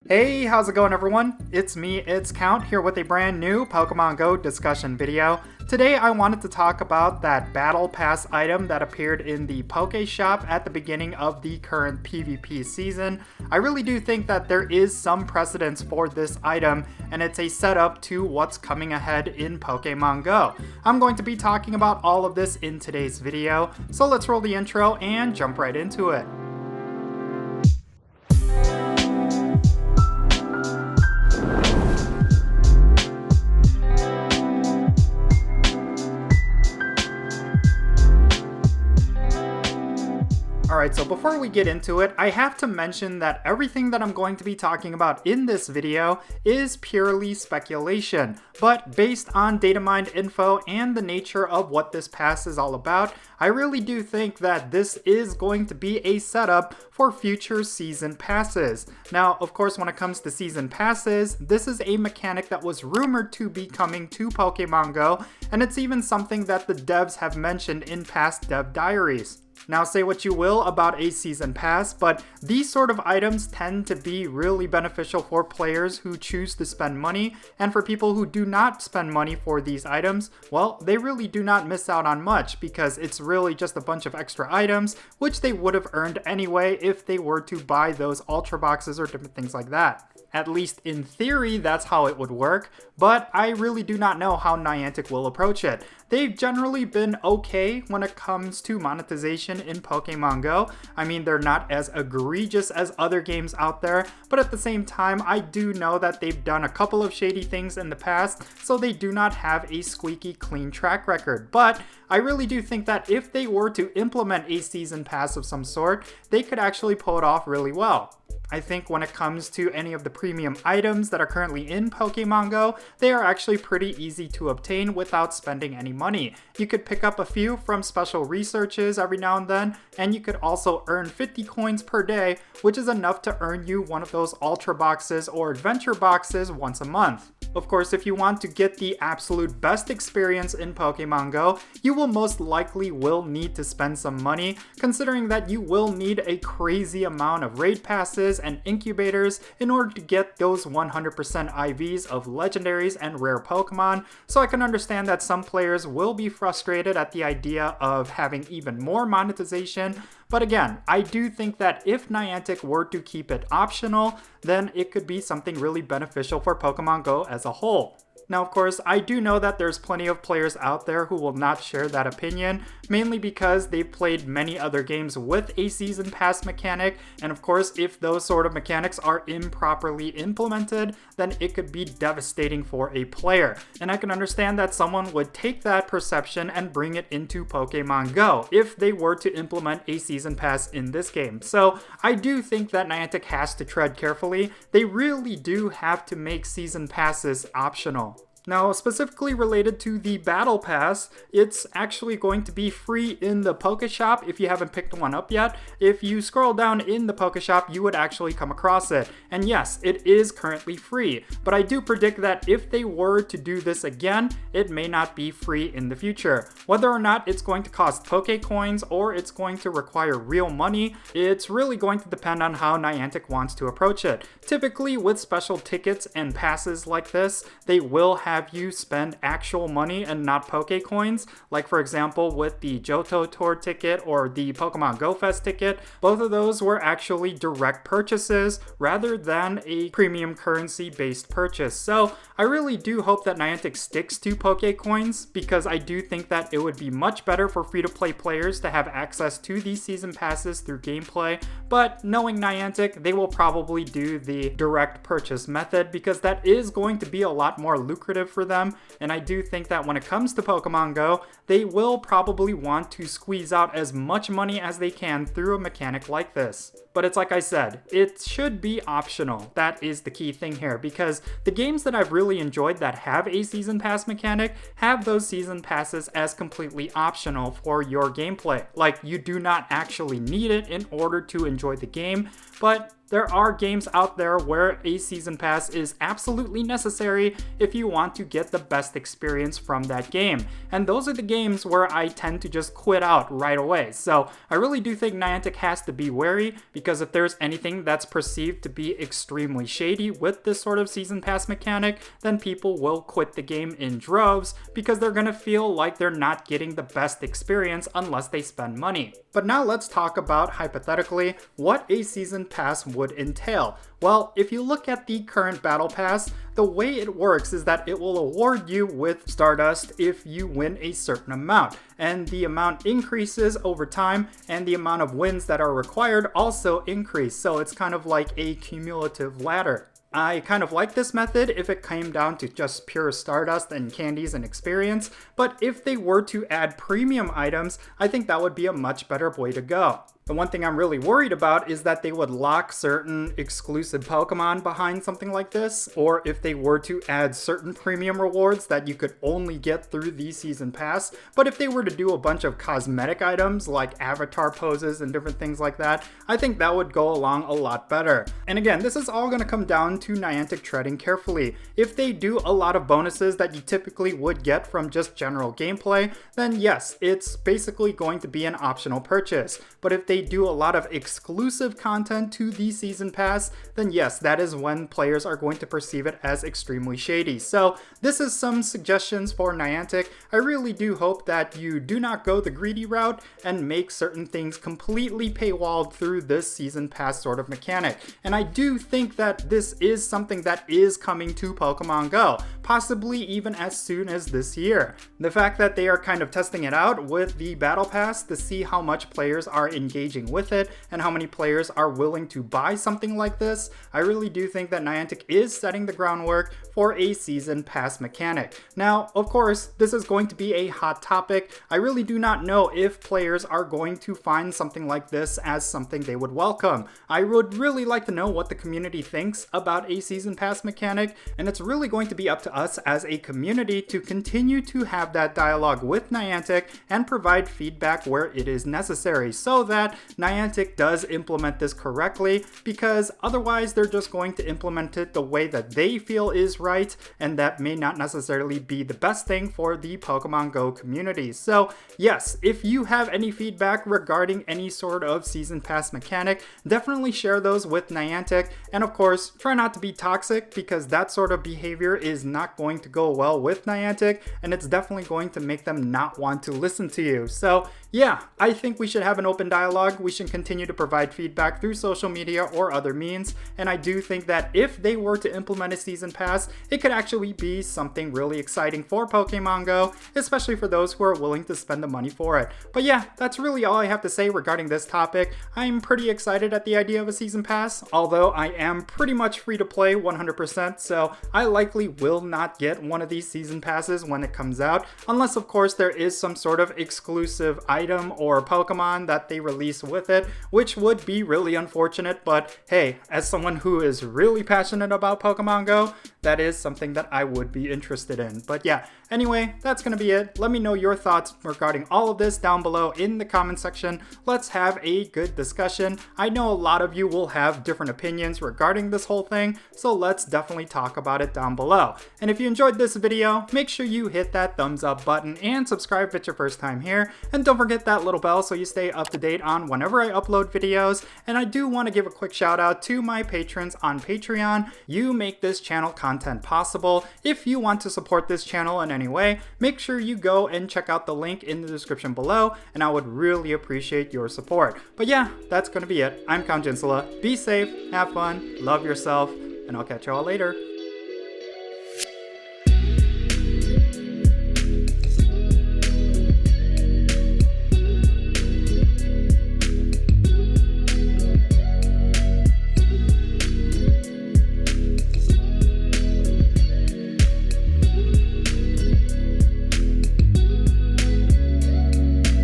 Hey, how's it going everyone? It's me, it's Count, here with a brand new Pokemon GO discussion video. Today I wanted to talk about that Battle Pass item that appeared in the Poké Shop at the beginning of the current PvP season. I really do think that there is some precedence for this item, and it's a setup to what's coming ahead in Pokemon GO. I'm going to be talking about all of this in today's video, so let's roll the intro and jump right into it. Alright, so before we get into it, I have to mention that everything that I'm going to be talking about in this video is purely speculation, but based on data mined info and the nature of what this pass is all about, I really do think that this is going to be a setup for future season passes. Now, of course, when it comes to season passes, this is a mechanic that was rumored to be coming to Pokemon GO, and it's even something that the devs have mentioned in past dev diaries. Now, say what you will about a season pass, but these sort of items tend to be really beneficial for players who choose to spend money, and for people who do not spend money for these items, well, they really do not miss out on much because it's really just a bunch of extra items which they would have earned anyway if they were to buy those Ultra Boxes or different things like that. At least in theory, that's how it would work, but I really do not know how Niantic will approach it. They've generally been okay when it comes to monetization in Pokemon GO. I mean, they're not as egregious as other games out there, but at the same time, I do know that they've done a couple of shady things in the past, so they do not have a squeaky clean track record. But I really do think that if they were to implement a season pass of some sort, they could actually pull it off really well. I think when it comes to any of the premium items that are currently in Pokemon GO, they are actually pretty easy to obtain without spending any money. You could pick up a few from special researches every now and then, and you could also earn 50 coins per day, which is enough to earn you one of those Ultra Boxes or Adventure Boxes once a month. Of course, if you want to get the absolute best experience in Pokemon GO, you will most likely need to spend some money, considering that you will need a crazy amount of raid passes and incubators in order to get those 100% IVs of legendaries and rare Pokemon, so I can understand that some players will be frustrated at the idea of having even more monetization. But again, I do think that if Niantic were to keep it optional, then it could be something really beneficial for Pokemon GO as a whole. Now, of course, I do know that there's plenty of players out there who will not share that opinion, mainly because they've played many other games with a season pass mechanic, and of course, if those sort of mechanics are improperly implemented, then it could be devastating for a player. And I can understand that someone would take that perception and bring it into Pokemon GO if they were to implement a season pass in this game. So I do think that Niantic has to tread carefully. They really do have to make season passes optional. Now, specifically related to the Battle Pass, it's actually going to be free in the Poké Shop if you haven't picked one up yet. If you scroll down in the Poké Shop, you would actually come across it. And yes, it is currently free, but I do predict that if they were to do this again, it may not be free in the future. Whether or not it's going to cost Poké Coins or it's going to require real money, it's really going to depend on how Niantic wants to approach it. Typically, with special tickets and passes like this, they will have you spend actual money and not Poké Coins. Like for example, with the Johto Tour ticket or the Pokemon Go Fest ticket, both of those were actually direct purchases rather than a premium currency based purchase. So I really do hope that Niantic sticks to Poké Coins, because I do think that it would be much better for free-to-play players to have access to these season passes through gameplay. But knowing Niantic, they will probably do the direct purchase method, because that is going to be a lot more lucrative for them, and I do think that when it comes to Pokemon GO, they will probably want to squeeze out as much money as they can through a mechanic like this. But it's like I said, it should be optional. That is the key thing here, because the games that I've really enjoyed that have a season pass mechanic have those season passes as completely optional for your gameplay. Like, you do not actually need it in order to enjoy the game, but there are games out there where a season pass is absolutely necessary if you want to get the best experience from that game. And those are the games where I tend to just quit out right away. So I really do think Niantic has to be wary, because because if there's anything that's perceived to be extremely shady with this sort of season pass mechanic, then people will quit the game in droves because they're gonna feel like they're not getting the best experience unless they spend money. But now let's talk about, hypothetically, what a season pass would entail. Well, if you look at the current battle pass, the way it works is that it will award you with Stardust if you win a certain amount, and the amount increases over time, and the amount of wins that are required also increase, so it's kind of like a cumulative ladder. I kind of like this method if it came down to just pure Stardust and candies and experience, but if they were to add premium items, I think that would be a much better way to go. The one thing I'm really worried about is that they would lock certain exclusive Pokemon behind something like this, or if they were to add certain premium rewards that you could only get through the season pass. But if they were to do a bunch of cosmetic items like avatar poses and different things like that, I think that would go along a lot better. And again, this is all going to come down to Niantic treading carefully. If they do a lot of bonuses that you typically would get from just general gameplay, then yes, it's basically going to be an optional purchase. But if they do a lot of exclusive content to the season pass, then yes, that is when players are going to perceive it as extremely shady. So this is some suggestions for Niantic. I really do hope that you do not go the greedy route and make certain things completely paywalled through this season pass sort of mechanic. And I do think that this is something that is coming to Pokemon Go, possibly even as soon as this year. The fact that they are kind of testing it out with the battle pass to see how much players are engaging with it and how many players are willing to buy something like this, I really do think that Niantic is setting the groundwork for a season pass mechanic. Now, of course, this is going to be a hot topic. I really do not know if players are going to find something like this as something they would welcome. I would really like to know what the community thinks about a season pass mechanic, and it's really going to be up to us as a community to continue to have that dialogue with Niantic and provide feedback where it is necessary so that Niantic does implement this correctly, because otherwise they're just going to implement it the way that they feel is right, and that may not necessarily be the best thing for the Pokemon Go community. So yes, if you have any feedback regarding any sort of season pass mechanic, definitely share those with Niantic, and of course try not to be toxic, because that sort of behavior is not going to go well with Niantic, and it's definitely going to make them not want to listen to you. So yeah, I think we should have an open dialogue. We should continue to provide feedback through social media or other means, and I do think that if they were to implement a season pass, it could actually be something really exciting for Pokemon Go, especially for those who are willing to spend the money for it. But yeah, that's really all I have to say regarding this topic. I'm pretty excited at the idea of a season pass, although I am pretty much free to play 100%, so I likely will not get one of these season passes when it comes out, unless of course there is some sort of exclusive item or Pokemon that they release with it, which would be really unfortunate. But hey, as someone who is really passionate about Pokemon Go, that is something that I would be interested in. But yeah, anyway, that's gonna be it. Let me know your thoughts regarding all of this down below in the comment section. Let's have a good discussion. I know a lot of you will have different opinions regarding this whole thing, so let's definitely talk about it down below. And if you enjoyed this video, make sure you hit that thumbs up button and subscribe if it's your first time here, and don't forget that little bell so you stay up to date on whenever I upload videos. And I do want to give a quick shout out to my patrons on Patreon. You make this channel content possible. If you want to support this channel in any way, make sure you go and check out the link in the description below, and I would really appreciate your support. But yeah, that's going to be it. I'm Count Jinsula. Be safe, have fun, love yourself, and I'll catch you all later.